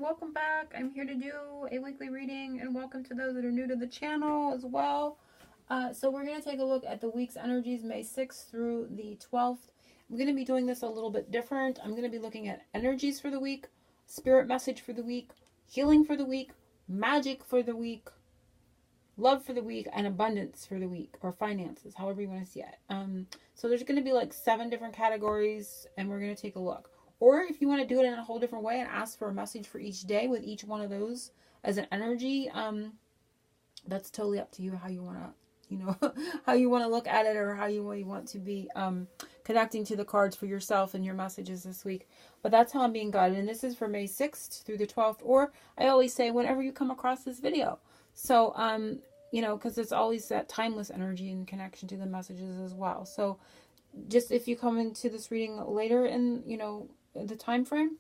welcome back. I'm here to do a weekly reading, and welcome to those that are new to the channel as well. So we're going to take a look at the week's energies, May 6th through the 12th. I'm going to be doing this a little bit different. I'm going to be looking at energies for the week, spirit message for the week, healing for the week, magic for the week, love for the week, and abundance for the week, or finances, however you want to see it. So there's going to be like 7 different categories, and we're going to take a look. Or if you want to do it in a whole different way and ask for a message for each day with each one of those as an energy, that's totally up to you how you want to, how you want to look at it, or how you want to be connecting to the cards for yourself and your messages this week. But that's how I'm being guided. And this is for May 6th through the 12th, or I always say whenever you come across this video. So, because it's always that timeless energy and connection to the messages as well. So just if you come into this reading later in, the time frame,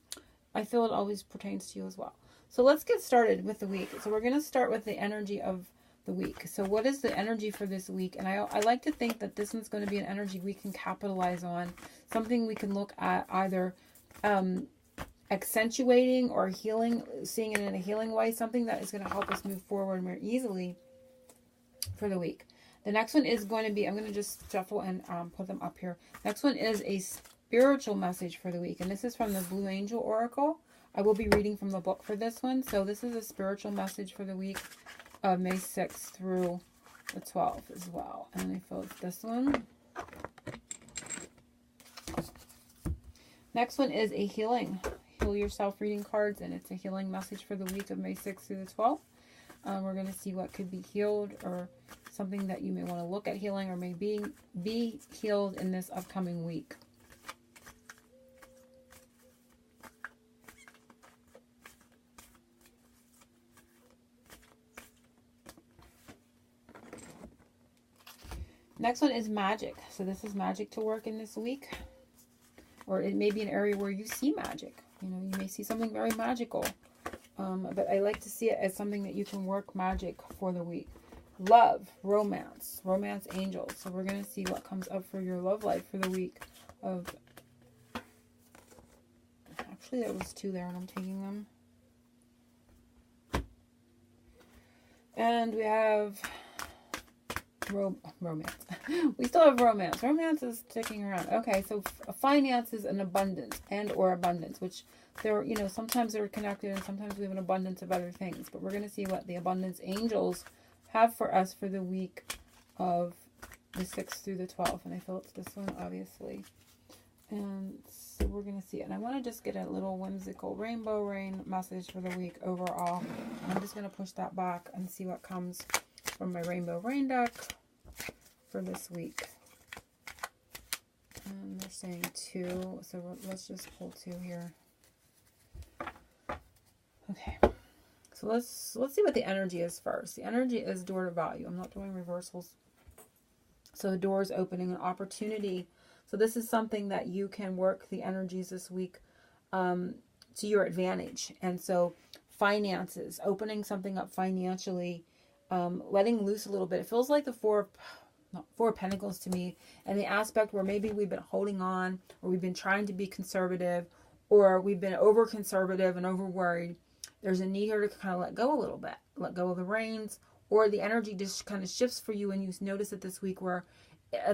I feel it always pertains to you as well. So let's get started with the week. So we're going to start with the energy of the week. So what is the energy for this week? And I like to think that this one's going to be an energy we can capitalize on, something we can look at either accentuating or healing, seeing it in a healing way, something that is going to help us move forward more easily for the week. The next one is going to be, I'm going to just shuffle and put them up here. Next one is a spiritual message for the week. And this is from the Blue Angel Oracle. I will be reading from the book for this one. So this is a spiritual message for the week of May 6th through the 12th as well. And I feel it's this one. Next one is a heal yourself reading cards. And it's a healing message for the week of May 6th through the 12th. We're going to see what could be healed, or something that you may want to look at healing, or maybe be healed in this upcoming week. Next one is magic. So this is magic to work in this week. Or it may be an area where you see magic. You may see something very magical. But I like to see it as something that you can work magic for the week. Love, romance angels. So we're going to see what comes up for your love life for the week of... Actually, there was 2 there and I'm taking them. And we have romance. We still have romance. Romance is sticking around. Okay, so finances and abundance, or abundance, which they're, sometimes they're connected and sometimes we have an abundance of other things. But we're going to see what the abundance angels have for us for the week of the 6th through the 12th. And I feel it's this one, obviously. And so we're going to see it. And I want to just get a little whimsical rainbow rain message for the week overall. I'm just going to push that back and see what comes from my rainbow rain deck for this week. And they're saying 2. So let's just pull 2 here. Okay. So let's see what the energy is first. The energy is door to value. I'm not doing reversals. So the door is opening, an opportunity. So this is something that you can work the energies this week to your advantage. And so finances, opening something up financially, letting loose a little bit. It feels like the Four of Pentacles to me, and the aspect where maybe we've been holding on, or we've been trying to be conservative, or we've been over conservative and over worried. There's a need here to kind of let go a little bit, let go of the reins, or the energy just kind of shifts for you, and you notice it this week where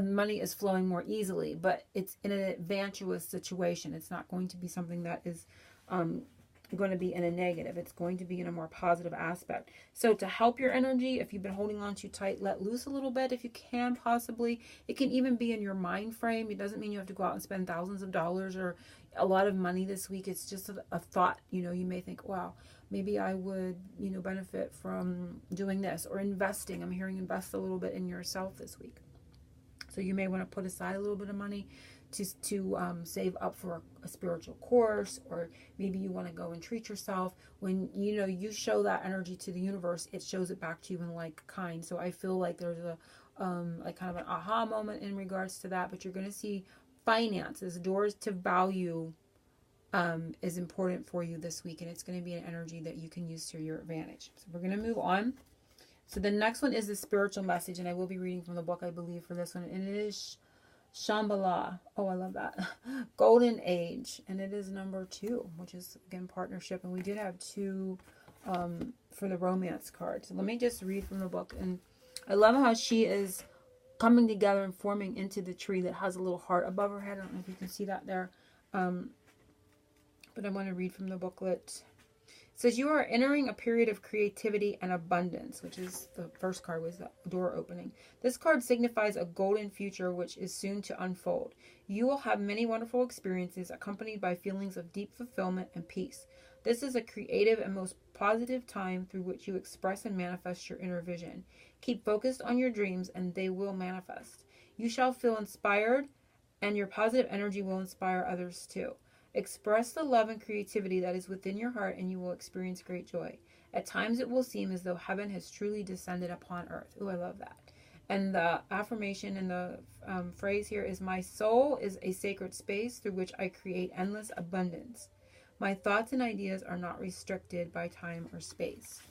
money is flowing more easily, but it's in an advantageous situation. It's not going to be something that is going to be in a negative. It's going to be in a more positive aspect. So to help your energy, if you've been holding on too tight, let loose a little bit if you can, possibly. It can even be in your mind frame. It doesn't mean you have to go out and spend thousands of dollars or a lot of money this week. It's just a thought. You may think, wow, maybe I would, benefit from doing this, or investing. I'm hearing invest a little bit in yourself this week. So you may want to put aside a little bit of money to save up for a spiritual course, or maybe you want to go and treat yourself. When you show that energy to the universe, it shows it back to you in like kind. So I feel like there's a like kind of an aha moment in regards to that. But you're going to see finances, doors to value is important for you this week, and it's going to be an energy that you can use to your advantage. So we're going to move on. So the next one is the spiritual message, and I will be reading from the book, I believe, for this one, and it is Shambhala. Oh, I love that. Golden Age. And it is number 2, which is, again, partnership. And we did have 2 for the romance card. So let me just read from the book. And I love how she is coming together and forming into the tree that has a little heart above her head. I don't know if you can see that there. But I want to read from the booklet. It says, you are entering a period of creativity and abundance, which is the first card, was the door opening. This card signifies a golden future which is soon to unfold. You will have many wonderful experiences accompanied by feelings of deep fulfillment and peace. This is a creative and most positive time through which you express and manifest your inner vision. Keep focused on your dreams and they will manifest. You shall feel inspired and your positive energy will inspire others too. Express the love and creativity that is within your heart and you will experience great joy. At times it will seem as though heaven has truly descended upon earth. Ooh, I love that. And the affirmation and the phrase here is, my soul is a sacred space through which I create endless abundance. My thoughts and ideas are not restricted by time or space.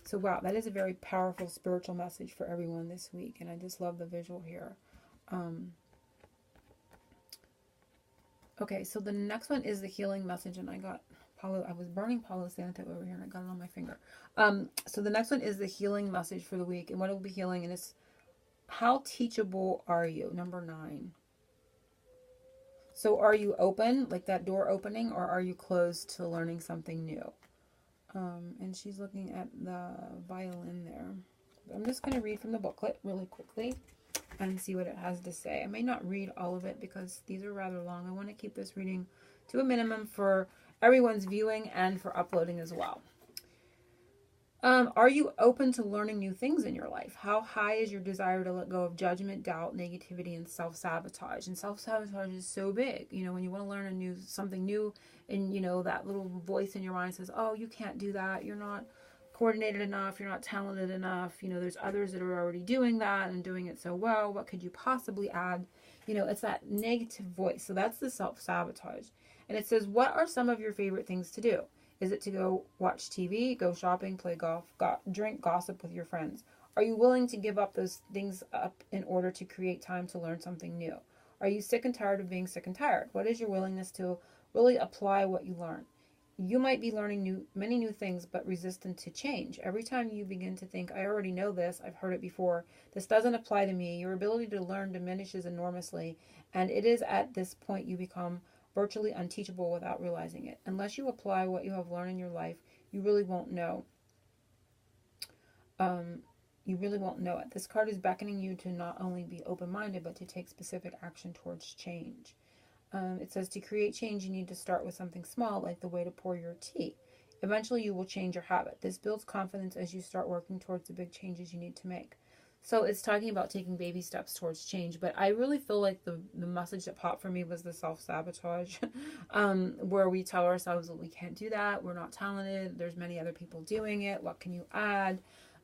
So wow, that is a very powerful spiritual message for everyone this week. And I just love the visual here. Okay, so the next one is the healing message, and I was burning Palo Santo over here, and I got it on my finger. So the next one is the healing message for the week, and what it will be healing, and it's, how teachable are you? Number 9. So are you open, like that door opening, or are you closed to learning something new? And she's looking at the violin there. I'm just going to read from the booklet really quickly and see what it has to say. I may not read all of it because these are rather long. I want to keep this reading to a minimum for everyone's viewing and for uploading as well. Are you open to learning new things in your life? How high is your desire to let go of judgment, doubt, negativity, and self-sabotage? And self-sabotage is so big. You know, when you want to learn something new, and you know that little voice in your mind says, "Oh, you can't do that. You're not coordinated enough, you're not talented enough, you know, there's others that are already doing that and doing it so well, what could you possibly add?" You know, it's that negative voice. So that's the self-sabotage. And it says, what are some of your favorite things to do? Is it to go watch TV, go shopping, play golf, drink, gossip with your friends? Are you willing to give up those things up in order to create time to learn something new? Are you sick and tired of being sick and tired? What is your willingness to really apply what you learn? You might be learning many new things, but resistant to change. Every time you begin to think, I already know this, I've heard it before, this doesn't apply to me, your ability to learn diminishes enormously, and it is at this point you become virtually unteachable without realizing it. Unless you apply what you have learned in your life, you really won't know. You really won't know it. This card is beckoning you to not only be open-minded, but to take specific action towards change. It says to create change, you need to start with something small, like the way to pour your tea. Eventually, you will change your habit. This builds confidence as you start working towards the big changes you need to make. So it's talking about taking baby steps towards change. But I really feel like the message that popped for me was the self-sabotage, where we tell ourselves that we can't do that, we're not talented, there's many other people doing it, what can you add?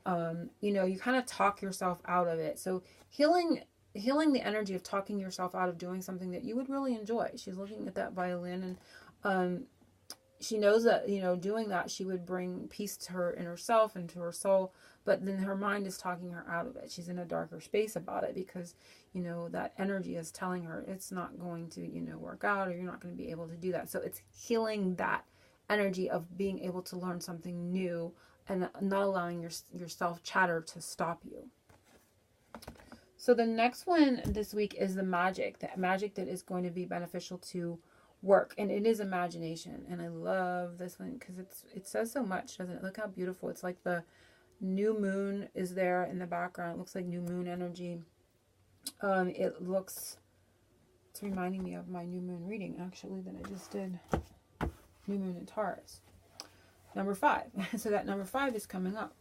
You know, you kind of talk yourself out of it. So healing the energy of talking yourself out of doing something that you would really enjoy. She's looking at that violin, and she knows that, you know, doing that she would bring peace to her inner self and to her soul, but then her mind is talking her out of it. She's in a darker space about it because, you know, that energy is telling her it's not going to, you know, work out, or you're not going to be able to do that. So it's healing that energy of being able to learn something new and not allowing your self chatter to stop you. So the next one this week is the magic that is going to be beneficial to work, and it is imagination. And I love this one because it says so much, doesn't it? Look how beautiful. It's like the new moon is there in the background. It looks like new moon energy. It's reminding me of my new moon reading, actually, that I just did. New moon in Taurus. Number 5. So that number 5 is coming up.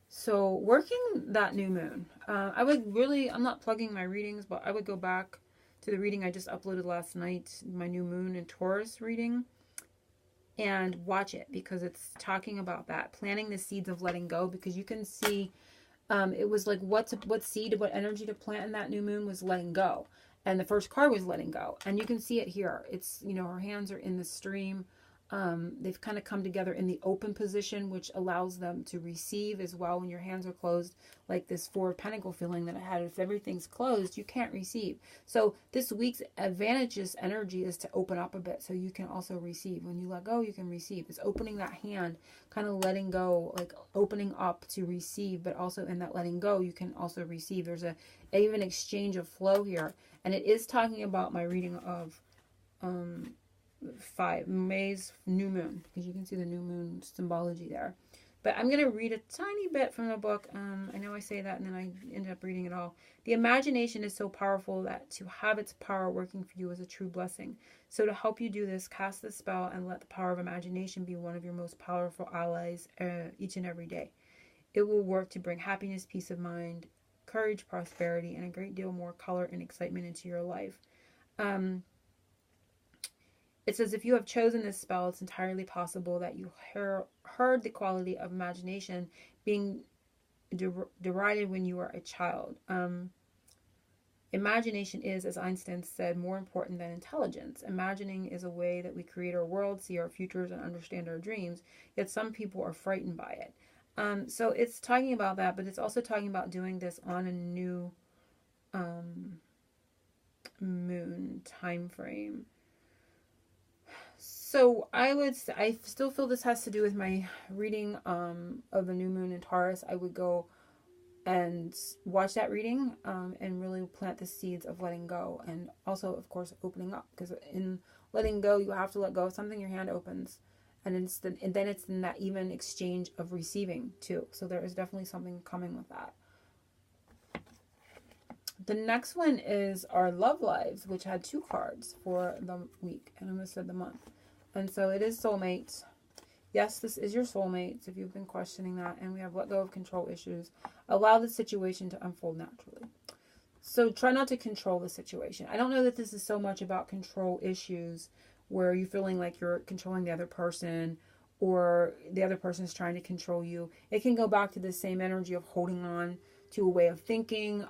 So working that new moon, I'm not plugging my readings, but I would go back to the reading I just uploaded last night, my new moon in Taurus reading, and watch it, because it's talking about that, planting the seeds of letting go, because you can see, it was like what energy to plant in that new moon was letting go. And the first card was letting go. And you can see it here. It's, you know, her hands are in the stream. They've kind of come together in the open position, which allows them to receive as well when your hands are closed, like this Four of Pentacle feeling that I had. If everything's closed, you can't receive. So this week's advantageous energy is to open up a bit so you can also receive. When you let go, you can receive. It's opening that hand, kind of letting go, like opening up to receive, but also in that letting go, you can also receive. There's a even exchange of flow here. And it is talking about my reading of 5 May's new moon, because you can see the new moon symbology there. But I'm going to read a tiny bit from the book. I know I say that and then I end up reading it all. The imagination is so powerful that to have its power working for you is a true blessing. So to help you do this, cast the spell and let the power of imagination be one of your most powerful allies each and every day. It will work to bring happiness, peace of mind, courage, prosperity, and a great deal more color and excitement into your life. It says, if you have chosen this spell, it's entirely possible that you heard the quality of imagination being derided when you were a child. Imagination is, as Einstein said, more important than intelligence. Imagining is a way that we create our world, see our futures, and understand our dreams, yet some people are frightened by it. So it's talking about that, but it's also talking about doing this on a new moon time frame. So I still feel this has to do with my reading of the new moon in Taurus. I would go and watch that reading and really plant the seeds of letting go, and also, of course, opening up, because in letting go, you have to let go of something. Your hand opens, and then it's in that even exchange of receiving too. So there is definitely something coming with that. The next one is our love lives, which had 2 cards for the week, and I almost said the month. And so it is soulmates. Yes, this is your soulmates, if you've been questioning that. And we have let go of control issues. Allow the situation to unfold naturally. So try not to control the situation. I don't know that this is so much about control issues where you're feeling like you're controlling the other person or the other person is trying to control you. It can go back to the same energy of holding on to a way of thinking,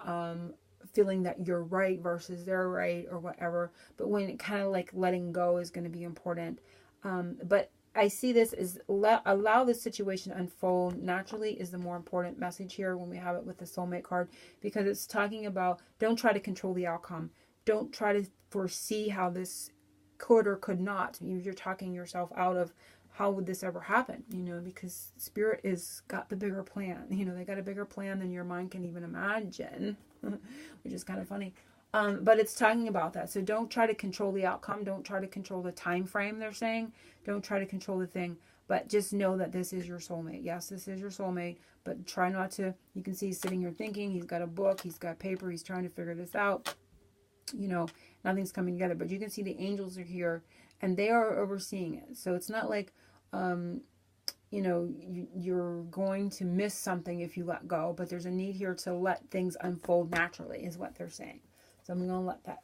feeling that you're right versus they're right or whatever. But when it kind of like letting go is going to be important. But I see this as allow the situation to unfold naturally is the more important message here when we have it with the soulmate card, because it's talking about don't try to control the outcome. Don't try to foresee how this could or could not. You're talking yourself out of how would this ever happen, because Spirit is got the bigger plan. They got a bigger plan than your mind can even imagine, which is kind of funny. But it's talking about that. So don't try to control the outcome. Don't try to control the time frame, they're saying. Don't try to control the thing. But just know that this is your soulmate. Yes, this is your soulmate. But try not to. You can see he's sitting here thinking. He's got a book. He's got paper. He's trying to figure this out. Nothing's coming together. But you can see the angels are here. And they are overseeing it. So it's not like, you're going to miss something if you let go. But there's a need here to let things unfold naturally is what they're saying. So I'm going to let that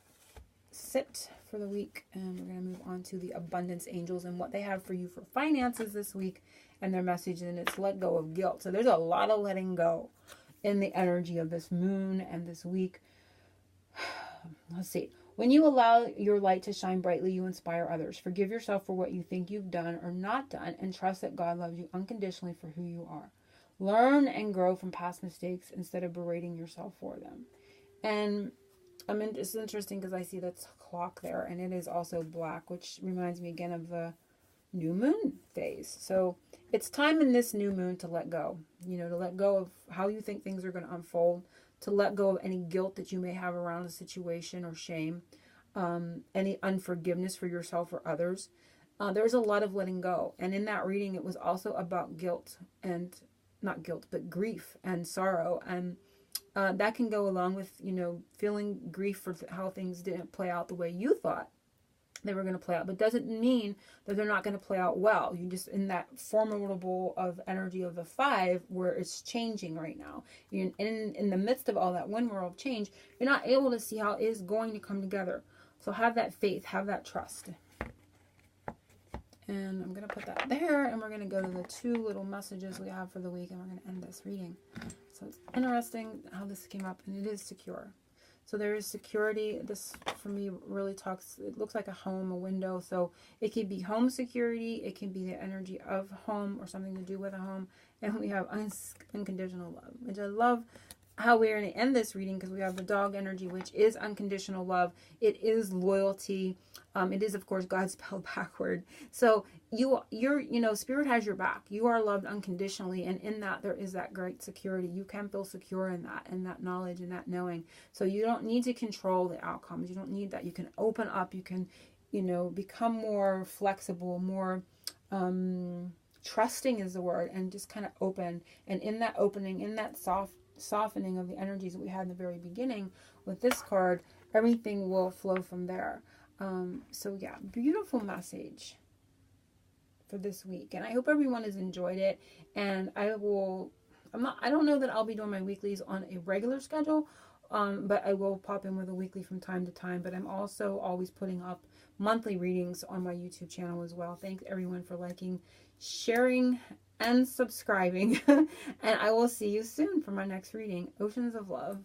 sit for the week, and we're going to move on to the abundance angels and what they have for you for finances this week and their message, and it's let go of guilt. So there's a lot of letting go in the energy of this moon and this week. Let's see. When you allow your light to shine brightly, you inspire others. Forgive yourself for what you think you've done or not done, and trust that God loves you unconditionally for who you are. Learn and grow from past mistakes instead of berating yourself for them. And it's interesting because I see that clock there, and it is also black, which reminds me again of the new moon phase. So it's time in this new moon to let go, to let go of how you think things are going to unfold, to let go of any guilt that you may have around a situation or shame, any unforgiveness for yourself or others. There's a lot of letting go. And in that reading, it was also about guilt and not guilt, but grief and sorrow. And that can go along with, feeling grief for how things didn't play out the way you thought they were going to play out. But doesn't mean that they're not going to play out well. You just in that formidable of energy of the 5 where it's changing right now. In the midst of all that one world change, you're not able to see how it is going to come together. So have that faith, have that trust. And I'm going to put that there, and we're going to go to the 2 little messages we have for the week, and we're going to end this reading. So it's interesting how this came up, and it is secure. So there is security. This, for me, really talks, it looks like a home, a window. So it could be home security. It can be the energy of home or something to do with a home. And we have unconditional love, which I love how we're going to end this reading, because we have the dog energy, which is unconditional love. It is loyalty. It is, of course, God spelled backward. So Spirit has your back. You are loved unconditionally, and in that there is that great security. You can feel secure in that knowledge and that knowing. So you don't need to control the outcomes. You don't need that. You can open up. You can, become more flexible, more trusting is the word, and just kind of open. And in that opening, in that softening of the energies that we had in the very beginning with this card, everything will flow from there. So yeah, beautiful message for this week, and I hope everyone has enjoyed it. And I don't know that I'll be doing my weeklies on a regular schedule, but I will pop in with a weekly from time to time. But I'm also always putting up monthly readings on my YouTube channel as well. Thanks everyone for liking, sharing, and subscribing. And I will see you soon for my next reading. Oceans of Love.